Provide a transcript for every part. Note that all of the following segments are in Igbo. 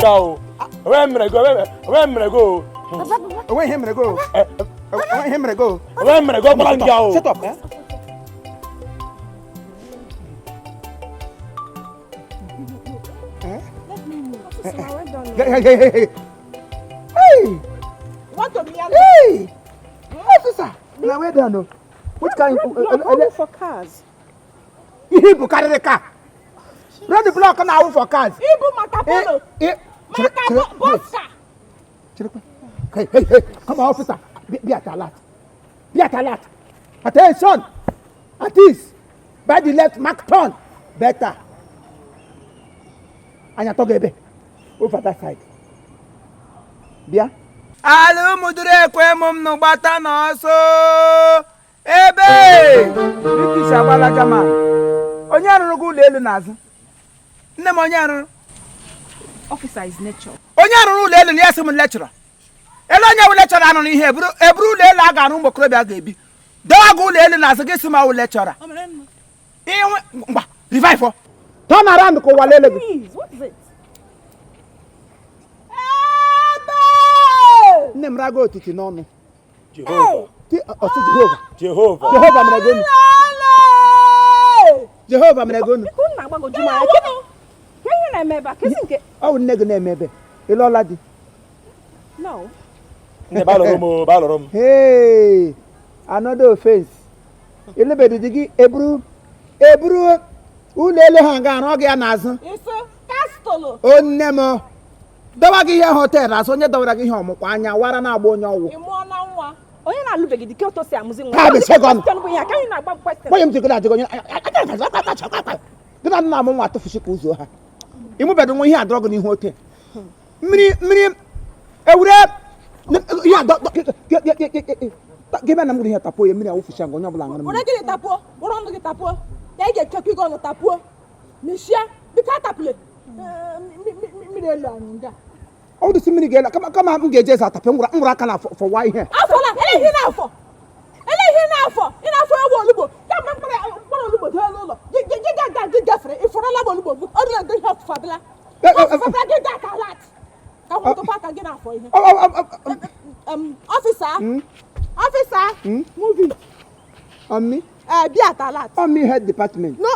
go. When I go, when I go. When him go. When him go. When I go, shut up, eh? Hey! What to be? Hey! Officer! Now where done? Which kind of for cars? Igbo carry the car. Run the block now for cars. Igbo Macapolo. Bosca. Hey, come on, officer. Be at alert. Be at alert. Attention. At this. By the left, mark turn. Better. And you're talking over that side. Bia. Alu mudure kwe mum no bata no so. Ebe. Riki shabala jama. Onye arụrụ gị ụlọ elu n'azụ. Nne m onye arụrụ. Officer is nature. Onye arụrụ ụlọ elu na ya sị m lecturer. Ele onye wụ lecturer anọ n'ihe eburu ụlọ elu a ga-arụ mgbe okorobịa ga-ebi. Dọwa gị ụlọ elu n'azụ gị sị m awụ lecturer. Ihe ngwa revive. Turn around ko walele gị. Please, what is it? Nne m rago otiti n'ọnụ. Jehovah. Jehovah. Jehovah mere gonu. Jehovah mere gonu. Oh, nne gị na-eme ebe. Ịlọla di. No. Balorum. Hey, another offense. Elebedi di gị eburu ụlọ elu ha ga arụ gị ya n'azụ. Castolo. O nne m. Dọwa gị ihe hotel azụ onye dọwara gị ihe ọmụkwa anya wara na-agba onye ọwụ. Ịmụọ na nwa. Onye na-alụbeghị dị ka otu si amụzi nwa. Ha bụ second. Onye m jikọrọ ajịgọ onye. Gị na nna m nwa atụfusi ka ụzọ ha. Ịmụbedo nwa ihe adọrọ gị n'ihu hotel. Mmiri ewure ya gị na m gụrụ ihe tapuo ya mmiri awụfusi ngọ onye ọbụla ṅụrụ mmiri. Onye gị tapuo, wụrụ ọnụ gị tapuo. Ya ị ga-echekwa ịga ọnụ tapuo. Meshia, bika tapule. Mmiri elu anyị nga. All the simili girl, come on, get just at a penguin for why here. Afola, anything now for. Anything now for. Enough for a wall. That man, one of the hello. You get free. If for a level, other than have Fabla. Get that a lot. I want to back again for you. Officer, move it. On me? Be at a lot. On me, head department. No,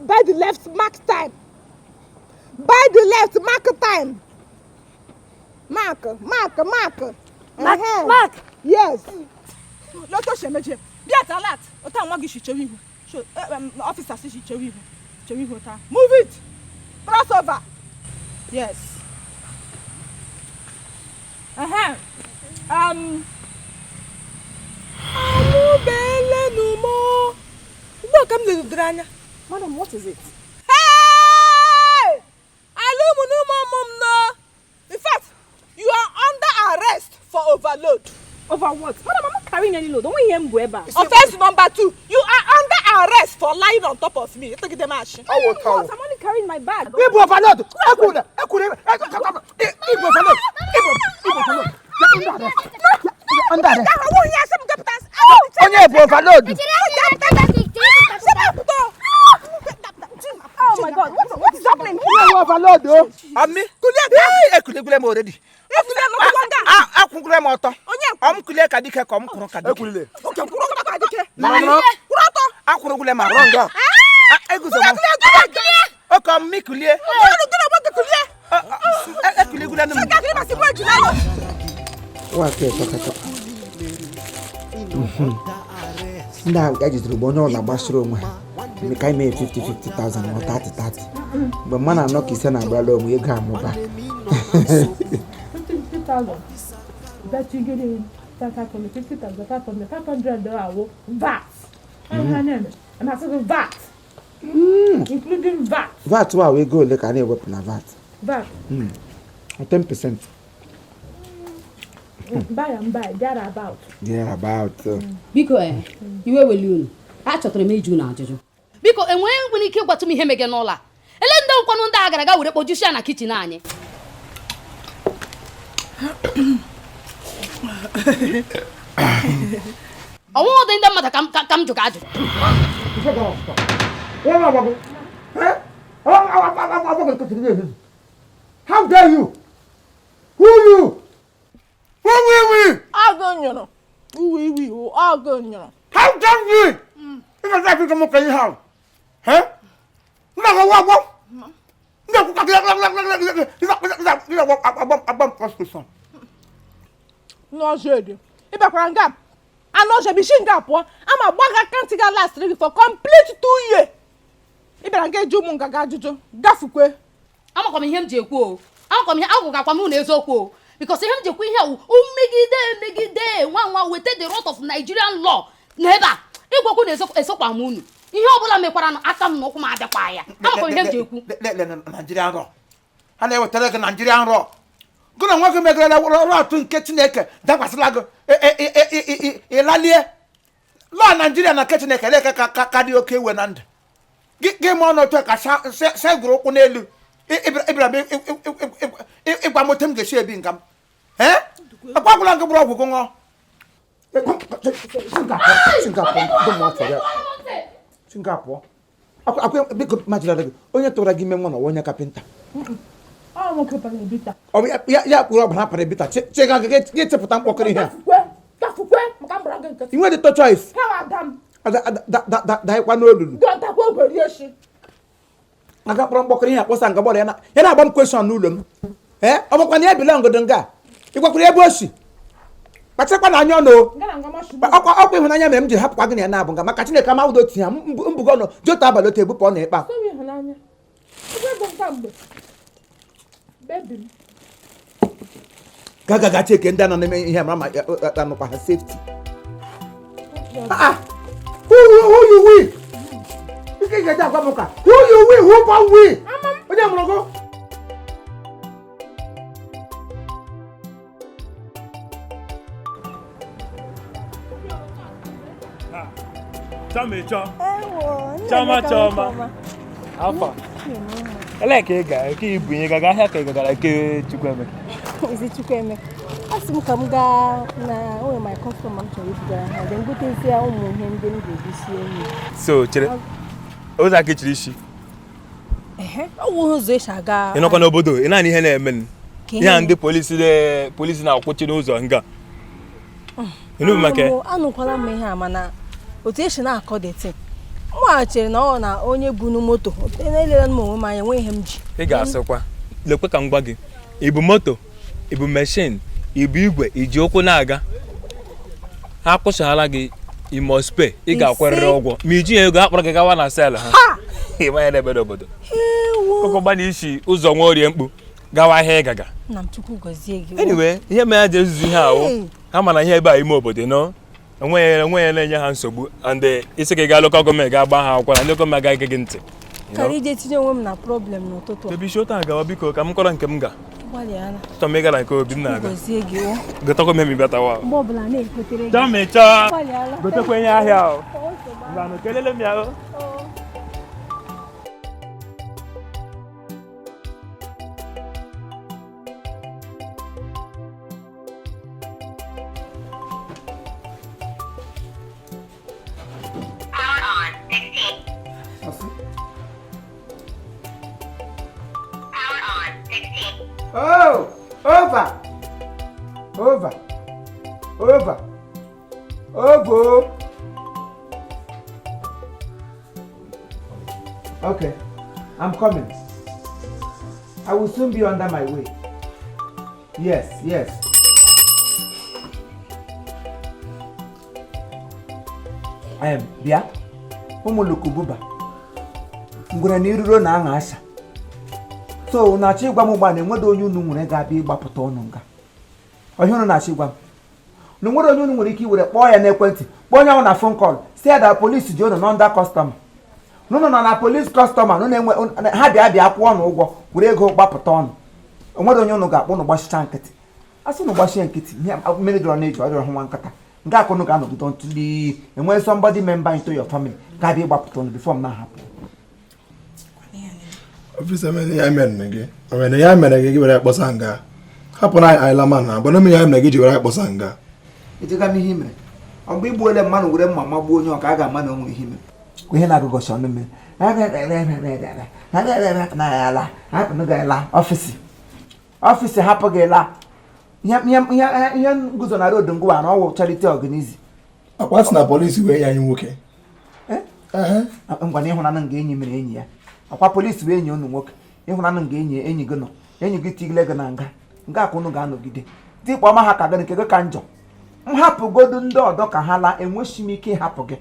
by the left, mark time. By the left, mark time. Mark. Yes. Let us shame him. Be at a lot. Ota wagi shi chewi. Show officer say shi chewi. Chewi ota. Move it. Cross over. Yes. Amu bele no mo. What come the dranya? Madam, what is it? Hey! Alumu no mom no. In fact, you are under arrest for overload. Over what? Madam, I'm not carrying any load. Don't we hear Mbweba? Offense number 2. You are under arrest for lying on top of me. Take the match. I'm only carrying my bag. Igbo overload. Igbo overload. Under arrest. Onye overload. Oh my God, what is happening here? You overload, oh. Ami, kulie mo already. Akunkule mo to. Kulie kadike ko mkuru kadike. Ekulile. Okay, kuro kadike. No. Kuro to. Akunkule ma wrong. Eguzo mo. O ko mi kulie. Kulie gule no. Sakakiri ma si bo ejuna lo. Wa ke to. Now I just do no na gbasoro onwe ha. Me kai me 50,000 or 30. But man I'm not kissing na bralo mu ego amuba. 50,000. That you get in that I from 50,000 $500 VAT. And I said VAT. Including VAT. VAT wa we go like any weapon na VAT. VAT. 10%. Buy and buy, thereabout. Biko iwe weli unu. A chọtara m eju na ajụjụ. Biko enwere nwere ike gwatụ m ihe mege n'ụlọ a. Ele ndị nkwanu ndị agara ga were kpojusi na kitchen anyị. Ọnwụ dị ndị mmadụ ka m jụ ka ajụ. How dare you? Who you? Who? Agonyoro. Oui. Agonyoro. How dare you? If I say to come how? Huh? No, what? No, Jedi. If I can gap, I know she be Singapore. I'm a bag can't get last week for complete 2 years. If I get you munga gajujo, gafukwe. I'm coming here to go. I'm coming here. I'll go come on because him to queen here. Megide. One will take the road of Nigerian law. Never. If we could so moon. You know, me for an atom no come at the fire. I'm coming here to go. Nigerian law. I never tell you Nigerian law. Go and walk make a to catch neck. That was like a lalia. Law Nigeria na catch neck. Like a karaoke when and game on or talk a say group on elu. If I'm with him, the share being come. Eh? A couple of broke going on. Singapore. I big match. Only to give me one or one carpenter. Oh, mo kepa ni bita. Oh, yeah, we're up happening bit. Check out get to put up walking here. Gafukwe, makambra. You want the choice? How Adam? That one no. Don't talk over yes. I got from walking here. What's about it? You know, one question nulum. Eh? I'm going to belong to Dunga. You got to bush. But second, I know. But I'll be when I am to have wagon and Nabonga. My catching come out of him. Umbugono, Jotaba, the table on it. Gaga got taken down on the main here, Mamma, her safety. Who you with? You can get that Gamoka. Who you with? Who about we? What am I go? Chama. Alpha. I like a guy, keep bringing a guy, like a chicken. Is it chicken? Ask him come down now. My customer to then go to see how him then So, Chile, what's that kitchen issue? Oh, who's this? I got. You're not going to Bodo, in any hen. Yeah, and the police now put your nose on gun. You know, my care. I know call me here, mana. Rotation are called it. Watching na onye bunu moto. Enele mo ma enwe hem ji. Ị ga-asịkwa. Lekwe ka ngwa gị. Ibu moto, ibu machine, ibu igwe, iji okwu na-aga. Ha kwụshala gị, you must pay. Ị ga-akwarịrị ụgwọ. Ma iji ego akpọrọ gị gawa na sel ha. Ị ma ya n'ebe obodo. Kokọba na isi ụzọ nwa orie mkpu gawa ahịa ịgaga. Na m Chukwu gozie gị. Anyway, ihe mere aja ezuzu ihe ahụ. Ha mana ihe ebe a ime obodo no. Enwe na-enye ha nsogbu and isi ka ị gaa local gọọmenti ga-agba ha akwụkwọ na ndị gọọmenti agaghị gị ntị. Kara ije tinye onwe m na problem n'ụtụtụ a. Ebe isi otu a gawa biko ka m kọrọ nke m ga. Gbalịala. Chọọ m ịga na nke obi m na-aga. Gozie gị o. Gotakwa m emi bịatawa. Mgbe ọbụla na-ekwetere gị. Chọọ m ịchọọ. Gbalịala. Gotakwa ihe ahịa o. Ngwanụ kelele m ya o. Oh, over. Okay, I'm coming. I will soon be under my way. Yes. Bia. Umulukububa. Ngwere n'iruro na anga asha. So na chi gwa m gba na enwedo onye unu nwere ga-abịa ịgbapụta ọnụ nga. Ọhịa na chi gwa m. Na nwere onye unu nwere ike iwere kpọọ ya n'ekwentị, kpọọ onye ahụ na phone call, say that police ji unu na under customer. Nụnụ nọ na police customer, nụnụ enwe ha bịa kwụọ ọnụ ụgwọ, were ego gbapụta ọnụ. Onwere onye unu ga-akpọ unu gbachicha nkịtị. Asị unu gbachie nkịtị, ihe mmiri dọrọ na-eji ọ dịrọ nwa nkata. Nke akụ unu ga-anọgide ntụli enwe somebody member into your family ga-abịa ịgbapụta ọnụ before m na-ahapụ. Officer mere ya mere gị. O mere ya mere gị were kpọsa nga. Hapụ na ayịla ma na agbana ya mere gị ji were kpọsa nga. Ejega m ihe mere. Ọ mgbe igbuole mmanụ were mma magbuo onye ọka a ga-ama na o nwere ihe mere. Ihe na-agụgọcha ọnụ mere. Na ala. Hapụ gị la. Ọfịs hapụ gị la. ihe nguzo na road ngwa na ọwụ charity organize akwa sị na polisi wee ya anyị nwoke ngwa na ịhụnanụ nga enyi mere enyi ya akwa polisi wee enyi unu nwoke ịhụnanụ nga enyi gị nọ enyi gị tigile gị na nga ka unu ga-anọgide dịkpa ọma ha ka gị nke gị ka njọ m hapụgodu ndị ọdọ ka ha laa enweghị m ike ịhapụ gị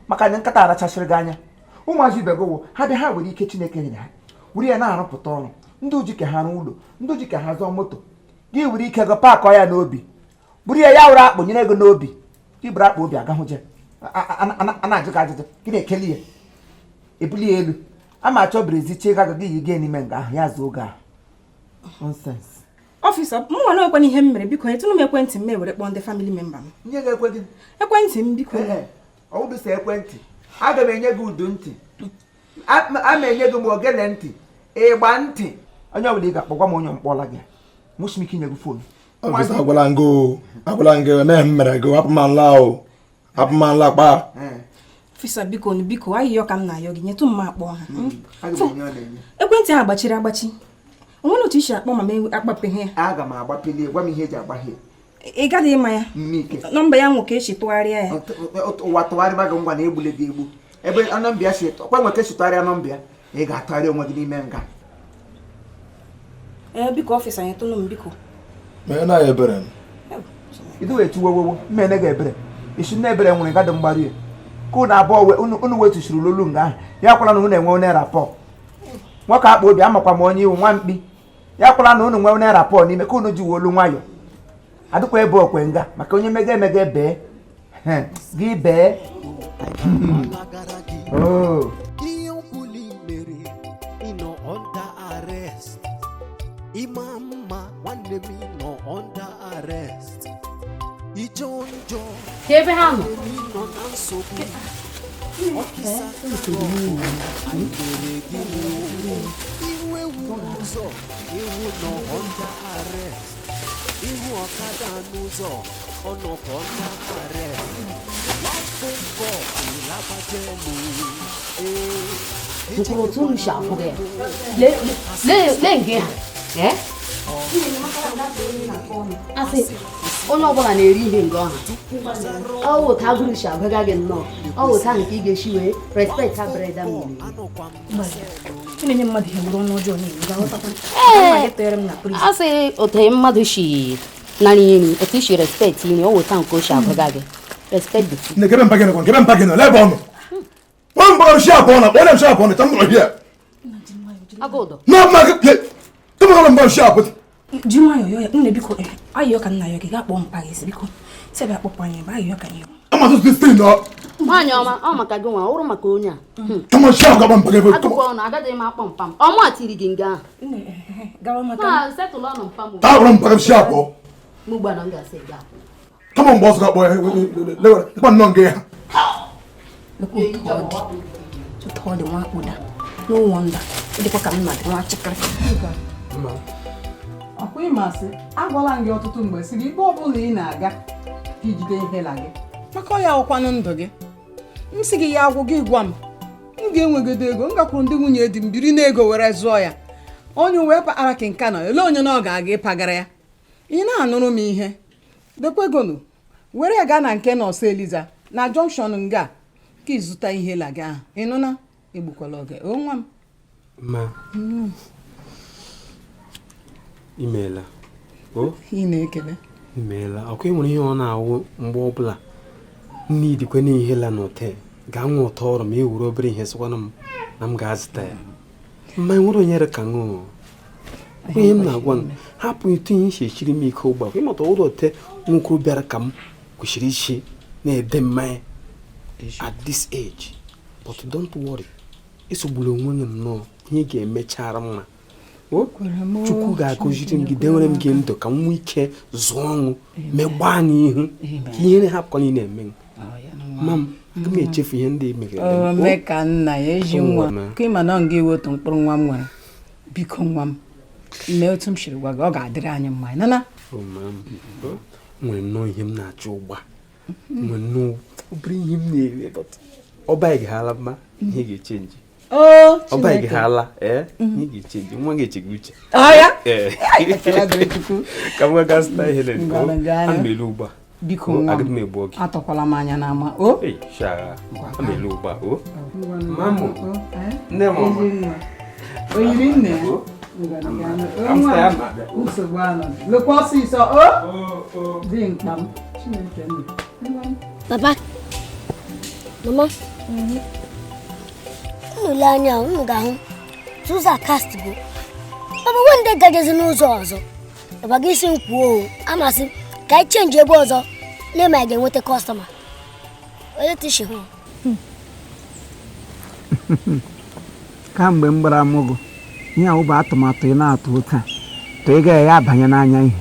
maka na nkata arachasịrị gị anya ụmụazị ibe gị wụ ha bịa ha were ike Chineke nyere ha were ya na-arụpụta ọrụ ndị uji ka ha rụọ ụlọ ndị uji ka ha zụọ moto gị were ike gị paakọ ya n'obi buru ya were akpụ nyere gị n'obi gị buru akpụ obi agahụje a na-ajụ gị ajụjụ gị na-ekeli ya ebuli ya elu a ma chọbiri eziche ga gị yi gị n'ime nga ahụ ya zuo oge ahụ nonsens ọfịsa m nwa na ekwe ihe m mere biko etụnụ m ekwentị m were kpọọ ndị family member m nye gị ekwentị ekwentị m biko ọwụdụsa ekwentị aga m enye gị udu ntị a ma enye gị ma ogele ntị ịgba ntị onye ọbụla ị ga-akpọgwa m onye mkpọla gị nwụchi ike inye gị foonu ọfịsa agwala ngo emeghe m mere gị hapụ m nla kpaa ọfịsa biko ayịyọ ka m na-ayọ gị nyetụ m akpọ ha ekwentị ahụ gbachiri agbachi onwere otu isi akpọ ma m akpapeghị ya aga m agbapeli gwa m ihe eji agbahie ị gaghị ịma ya nọmba ya nwoke esi tụgharịa ya ụwa tụgharịba gị ngwa na egbule gị egbu ebe nọmba ya si ọkwa nweke esi tụgharịa nọmba ya ị ga-atụgharị onwe gị n'ime nga biko ọfịsa nyetụnụ m biko mee na ya ebere m idu wee chiwewewo mmene ga ebere isi nne ebere nwere gadị mgbari ka ụnụ abụọ unu wetuchiri lolu nga ahụ ya kwala na unu enwe onye rapọ nwoke akpa obi amakwa m onye iwu nwa mkpi ya kwala na unu nwe onye rapọ n'ime ka unu ji wolu nwayọ adịkwa ebe okwe nga maka onye mega emega bee gị bee ebe ha nọ ihu ọkada n'ụzọ ọnọkọ nna are wafụkọ ịlabajelu mkpụrụ otu unu si afụ gị lee nke ha asị onye ọbụla na-eri ihe nke ọha ọ wụ otu agụrụ si agwaga gị nnọọ ọ wụ otu ahụ ka ị ga-esi wee respekt ha breda m na-enye mmadụ ihe bụrụ ọnụ ọjọọ asị otu mmadụ si narị iri otu isi respekt iri ọ wụ otu ahụ ka o si agwaga gị respect the food. Kebe mpagino lebe ọnụ one bar sharp on up one sharp on it I'm not here Agodo no ma come on bar sharp ji nwayo yo nne biko ayo ka nna yo gị ga-akpọ mpa gị biko sebe akpọpụ anyị ba ayo ka yo I'm not this thing no nwanyị ọma ọ maka gị nwa ọrụ maka onye a come on sharp ga mpage akụkọ ọnụ agaghị m akpọ mpam ọmụ atiri gị nga gawa maka ha setụlụ ọnụ mpam ta ọrụ mpage sharp mụ gbana ngasị ga come on boss ga boy le kwa nọ nge ya to the one order no wonder dịkwa ka mma dị nwa chịkịrị ọkwa ịmasị agwala gị ọtụtụ mgbe si gị ebe ọbụla ị na-aga ka ijide ihe la gị maka ya ọkwanụ ndụ gị m sị gị ya agwụ gị gwa m ga-enwegodo ego m gakwuru ndị nwunye di m biri n'ego were zụọ ya onye wee kpakara ka nka nọ ele onye na ọ ga-aga ịpagara ya ị na-anụrụ m ihe dekwegonu were ya gaa na nke nọọsụ Eliza na junction nga ka ịzụta ihe la gị ahụ ịnụ na egbukwala oge o nwa m ma imeela ị na-ekele imeela ọkwa enwere ihe ọ na-awụ mgbe ọbụla nne idikwe n'ihe la n'hotel gaa nwe ụtọ ọrụ ma e were obere ihe sịkwana m na m ga-azụta ya mma nwere onyere ka ṅụọ ihe m na-agwa m hapụ ịtụ ihe isi echiri m ike ụgbakwa ịmata ụlọ ote nwoke bịara ka m kwesịrị isi na-ede mmanya at this age but don't worry esogbula onwe gị nnọọ ihe ga-emechara mma Chukwu ga-akụziri m gị denwere m gị ndụ ka m nwee ike zụọ ọṅụ megbaa n'ihu ka ihe hapụ na ị na-eme ma m aga m echefu ihe ndị megere mee ka nna ya eji nwa ka ịma na ọ ga-ewetu mkpụrụ nwa m nwere biko nwa m mee otu m siri gwa gị ọ ga-adịrị anyị mma nana nwere nnọọ ihe m na-achọ ụgba nwere nnọọ obere ihe m na-ere ọba gị hala mma ihe ga-echenji Oh, ọba gị hala ị ga-eche nwa gị echeghị uche ka m ga zụta ihe lere a na-elu ugbu a biko nwa agadi m egbu gị atọkwala m anya n'ama o shaa a na-elu ugbu a o mamụ nne m ọma oyiri nne nsogbu anọ lekwa ọsịsọ o dị mkpa m Chineke nne Papa, Mama, nnụle anya unu ga-ahụ Suza cast bụ Papa wende gajezi n'ụzọ ọzọ ebe gị isi nkwuo amasị ka anyị chenji ebe ọzọ na-eme anyị ga-enweta kọstọma onye tishi hụ kamgbe m gbara amụgụ ihe ahụ bụ atụmatụ ị na-atụ taa to ị gaghị ya abanye n'anya ihe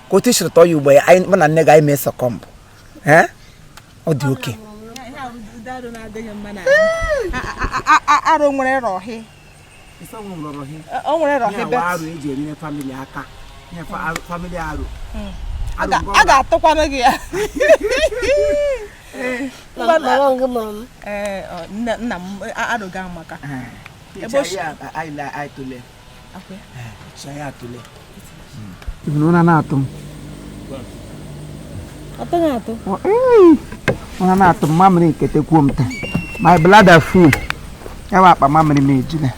ka otu isiri tọọ ya ugbo ya mụ na nne gị anyị mee sọkọmbụ ọ dị oke arụ nwere rọhị o nwere rọhị bet arụ eji enyere famili aka famili arụ a ga-atụkwanụ gị ya nna m arụga maka ụra na-atụ m ụra na-atụ m mamịrị nketekwuo m taa my bladder full ya bụ akpa mamịrị m ejula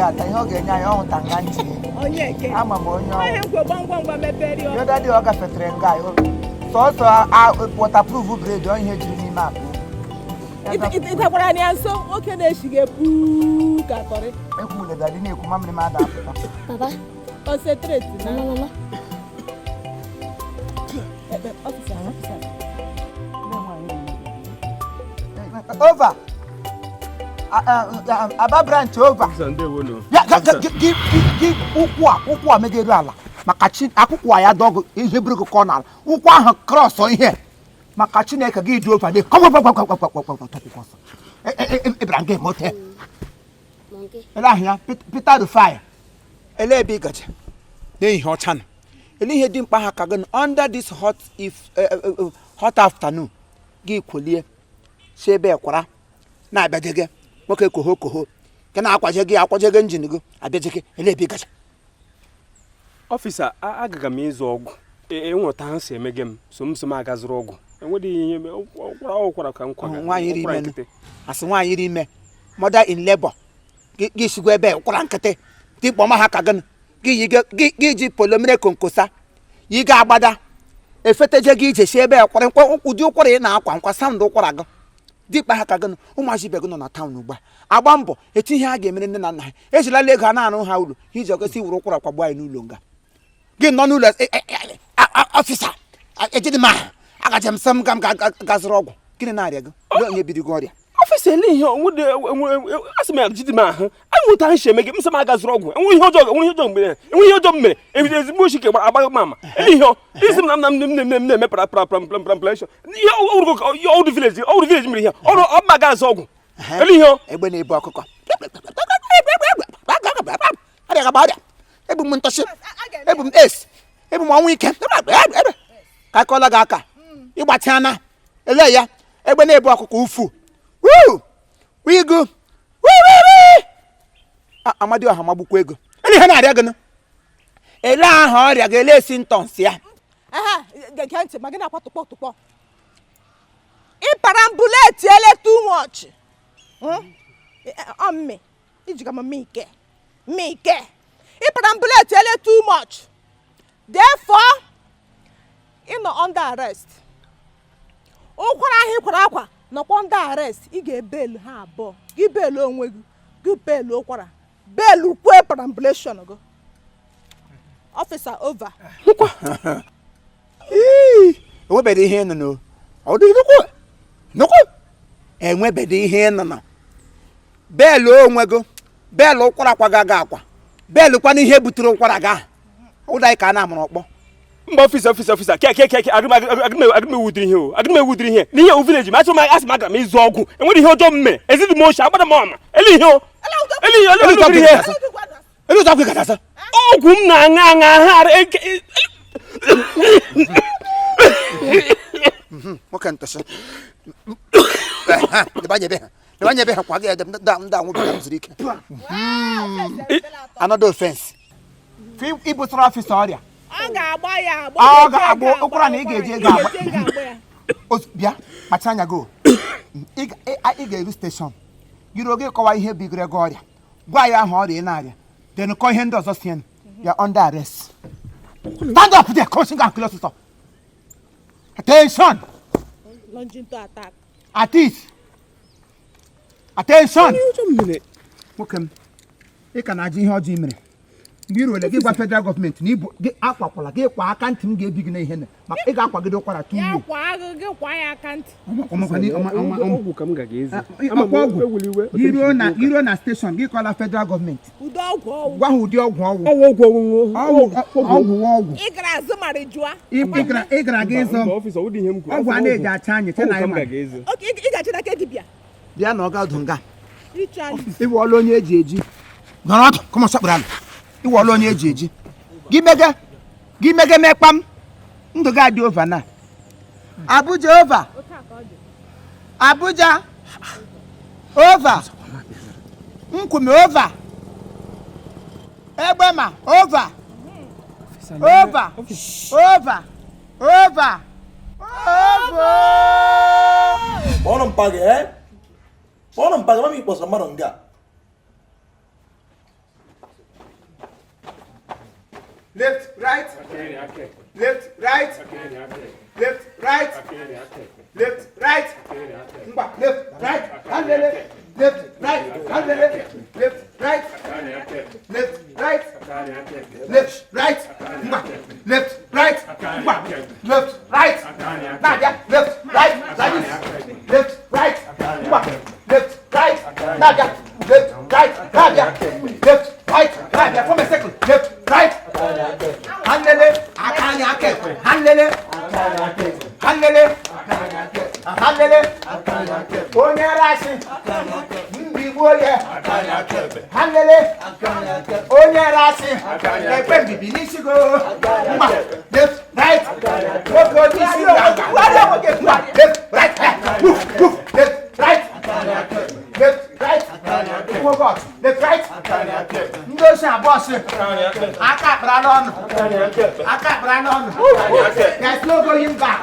ata ihe ọ ga-enye anyị ọhụta nga ntị ama m onye ọda dị ọ gafetere nga sọsọ waterproof bred ọ ihe jiri n'ime akpa ịtakwara anya nso nwoke na-echighị epu ka kọrị ekwulega dị na-ekwu mamịrị m ada apụta concentrate na over Aba branch over. Gị ụkwụ a megeru ala maka akwụkwọ ya dọgụ ihe buru gị kọ n'ala ụkwụ ahụ krọs ihe maka Chineke gị dị over dị ịbara nga emote ele ahụ ya Peter the fire ele ebe ị gaje n'ihe ọcha nọ ele ihe dị mkpa ha ka gị under this hot afternoon gị kwolie si ebe ekwara na-abịaje gị nwoke koho ke na-akwaje gị njin gị abịaje gị ele ebe ị gaje ọfịsa agaga m ịzụ ọgwụ enweta ha si emege m so m aga zụrụ ọgwụ enweghị ihe ọkwara ka m kwaga asị nwaanyị iri ime mother in labor gị sigwa ebe ụkwara nkịtị dịkpọma ha ka gị ji polomere konkosa yi ga agbada efeteje gị ije si ebe ụkwara ụdị ụkwara ị na-akwa nkwa samdụ ụkwara gị dịkpa ha ka gị ụmụazị ibe gị nọ na taụn ugbu a agba mbọ etu ihe a ga-emere nne na nna ha ejilala ego a na-arụ ha ụlọ iji ọgosi wuru ụkwara kwagbu anyị n'ụlọ nga gị nọ n'ụlọ ọfịsa ejidị m aha agaje m sam ga m gazụrụ ọgwụ gịnị na-arịa gị onye biri gị ọrịa ọfịsa ele ihe asị m ya jide m ahụ anwụta ha si eme gị m sam aga zụrụ ọgwụ enwe ihe ọjọọ mere ezigbo ochi gbara agbaghị m ama ihe isi m na m na-eme pramplampleshọn ihe ọrụ vileji mere ihe ọrụ ọba ga azụ ọgwụ ele ihe egbe na-ebu ọkụkọ ebu m ntọchi ebu m es ebu m ọnwụ ike ka akọla gị aka ịgbatịana ele ya egbe na-ebu ọkụkọ ufu wigu amadi ọha magbukwa ego ele ihe na-arịa gị ele ahụ ọrịa ga ele esi ntọnsị ya gege ntị ma gị na-akwa tụkpọ ịparambuleti ele too much ọmị ijiga m mike ịparambuleti ele too much therefore ị nọ under arrest ụkwara ahụ ịkwara akwa nọkwa under arrest ị ga-ebelu ha abụọ gị belu onwe gị belu ụkwara belu kwe parambulation gị officer over enwebeghị ihe nọ enwebeghị ihe nọ belu onwe gị belu ụkwara kwaga gị akwa belu kwana ihe butere ụkwara gị ụda ka a na-amụrụ ọkpọ mba officer ke agụme wudiri ihe o agụme wudiri ihe n'ihe o village ma achọ ma asị ma aga m ịzụ ọgwụ enwere ihe ọjọọ mme ezidi m ochi agbada m ọma eli ihe o eli ihe ọgwụ m na-aṅa ha nwoke ntọsị debanyebe ha kwa gị ndị anwụ bịara m zuru ike another offense ibutara ọfịsa ọrịa ọ ga-agba ya ọ ga-agba ụkwara na ị ga-eji ego agba ya bịa kpacha anya go ị ga-eru steshọn gịrị oge kọwa ihe bigoro gị ọrịa gwa ya ahụ ọrịa ị na-arịa then kọ ihe ndị ọzọ sie ya under arrest stand up there coaching and kill ọsụsọ attention launching to attack at it attention nwoke m ị ka na-ajụ ihe ọjọọ mere mgbe i ruole gị gwa federal gọọmenti na ibu gị akwakwala gị kwa aka ntị m ga-ebi gị na ihe maka ị ga-akwagide ụkwara 2 years kwa ya aka ntị ọgwụ ka m ga ga-ezi iruo na steshọn gị kọla federal gọọmenti gwa ha ụdị ọgwụ ị gara azụ mara jụa ị gara aga ịzọ ọgwụ a na-eji acha anya che na ya ị ga-achị n'aka dibịa bịa na ọ ga-adụ nga ịwụọla onye eji eji nọrọ ọdụ kọmọ sakpụrụ ala ịwụọla onye eji eji gị mege mekpa m ndụ gị adị ova na Abuja ova Abuja ova nkwume ova egbema ova ova ova ova kpọrọ mpa gị kpọrọ mpa gị mama ikpọsara mmadụ nga left right left right left right left right ngba left right handele left right handele left right left right left right ngba left right ngba left right nadia left right zadis left right ngba left right nadia left right nadia left right nadia for a second left right handele akanya akekwe handele handele onye rashi mbigbo ye handele onye rashi ekpe mbibi n'isigo mma left right nwoke onye isi left right move left right left right nwoke left right ndị osi abụọ si aka akpara n'ọnụ there's no going back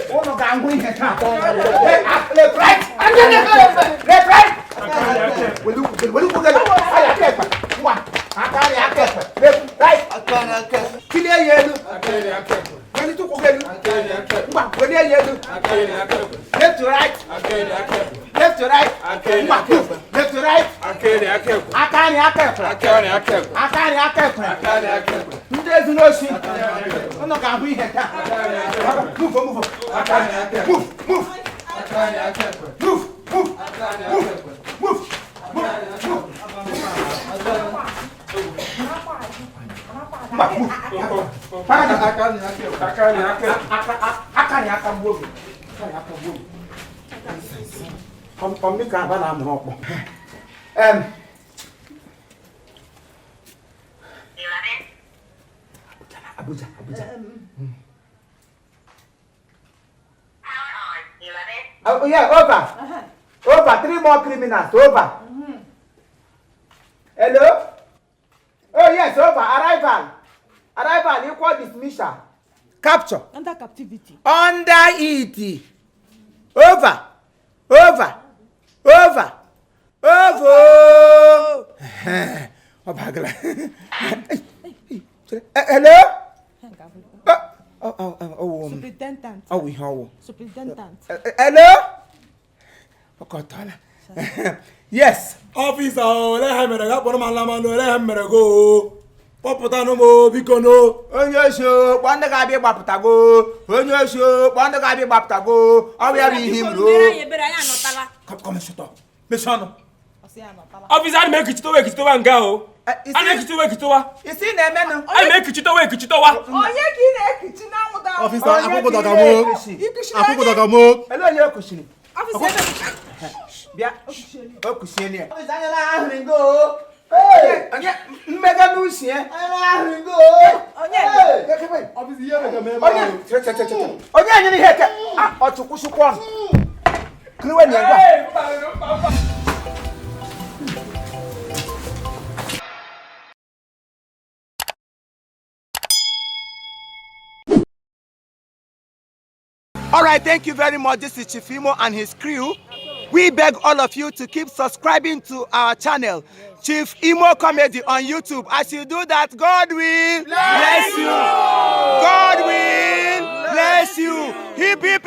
ụnụ ga-ahụ ihe taa left right left right aka ya aka ekpe left right kilie ya elu welite ụkwụ gị elu ngwa welie ya elu left to right left to right ngwa left to right aka anyị aka ekpe ndị ezunosi ụnụ ga-ahụ ihe taa move Abuja. Oh yeah, over 3 more criminals, over. Hello? Oh yes, over. Arrival, equal dismissal. Capture. Under captivity. Under it. Over. Obagla. Hello? Superintendent. Superintendent. Hello? Okotola. Yes. Officer, let him go. Pọpụta n'ụmụ biko no. Onye oshi kpọ ndị ga-abịa ịgbapụtago. Onye oshi kpọ ndị ga-abịa ịgbapụtago. Ọ bụ ya bụ ihe m ruo. Come shut up. Mechie ọnụ. Officer, I make it to work, it's over go. I make it to work, it's over. You see, Nemen? I make it to work, it's over. Oh, yeah, kitchen now. Officer, I put the gamo. Hello, your cushion. Officer, Bia, oh, cushion. I go. Hey, mega news here. I go. Oh, yeah. Officer, you have a Oh, yeah, you hear that? Or to push one. Clue and All right, thank you very much. This is Chief Imo and his crew. We beg all of you to keep subscribing to our channel, Chief Imo Comedy on YouTube. As you do that, God will bless you. God will bless you. Hip, hip,